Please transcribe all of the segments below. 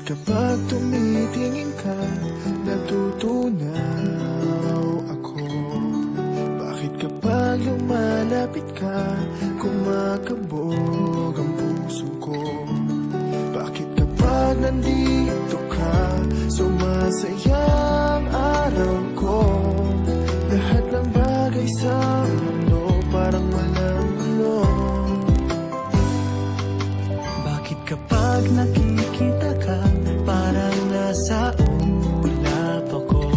Kapag tumitingin ka, natutunaw ako. Bakit kapag lumalapit ka, kumakabog ang puso ko? Bakit kapag nandito ka, sumasaya ang araw ko? Lahat ng bagay sa mundo parang walang gulo. Bakit kapag nakikita ka, parang nasa ulap ako?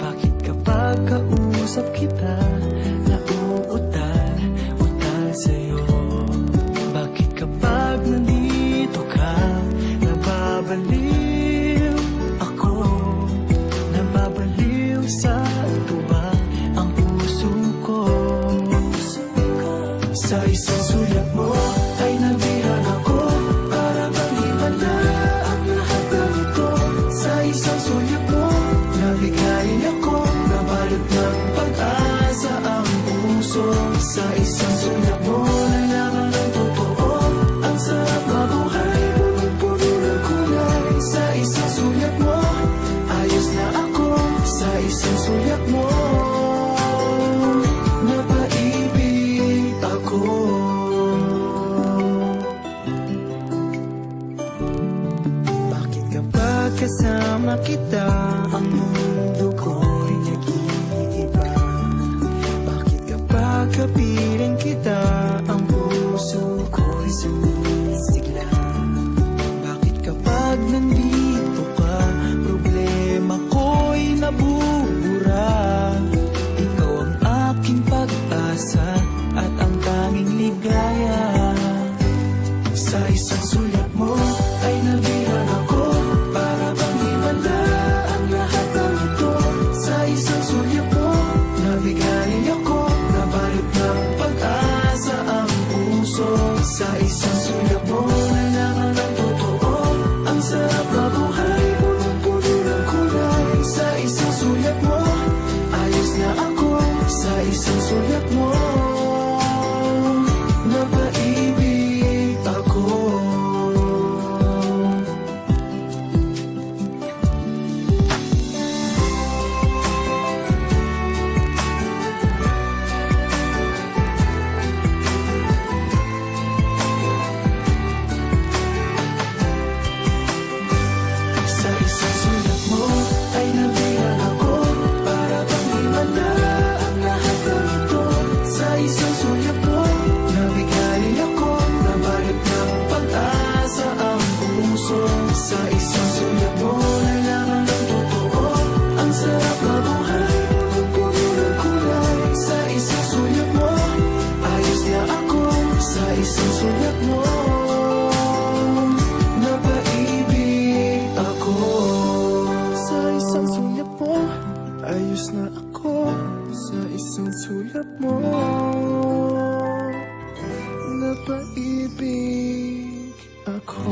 Bakit kapag kausap kita, nauutal sa'yo? Bakit kapag nandito ka, nababaliw ako? Nababaliw sa tuwa ang puso ko. Sa isang sulat mo ay nabihan ako, para bang himala ang lahat ng ito. Sa isang sulat mo, nabigayin ako, nabalot ng pag-asa ang puso. Sa isang sulat mo, nalaman ng totoo, ang sarap mabuhay, punong-puno ng kulay. Sa isang sulat mo, ayos na ako. Sa isang sulat mo, napaibig ako. Bakit kapag kasama kita, ang mundo ko'y nag-iiba? Bakit kapag kapiling kita, ang puso ko'y sumisigla? Bakit kapag nandito ka, problema ko'y nabubura? Ikaw ang aking pag-asa at ang tanging ligaya. Sa isang sulat mo ay nabihan ako, para bang himala ang lahat ng ito. Sa isang sulat mo, nabigayin ako, nabalot ng pag-asa ang puso. Sa isang sulat mo, nalaman ng totoo, ang sarap mabuhay, punong-puno ng kulay. Sa isang sulat mo, ayos na ako. Sa isang sulat mo, napaibig ako. Sa isang sulat mo ay nabihan ako, para bang himala ang lahat ng ito. Sa isang sulat mo, nabigayin ako, nabalot ng pag-asa ang puso. Sa isang sulat mo, nalaman ng totoo, ang sarap mabuhay, punong-puno ng kulay. Sa isang sulat mo, ayos na ako. Sa isang sulat mo, napaibig ako. Sa isang sulat mo, ayos na ako. Sa isang sulat mo, napaibig ako.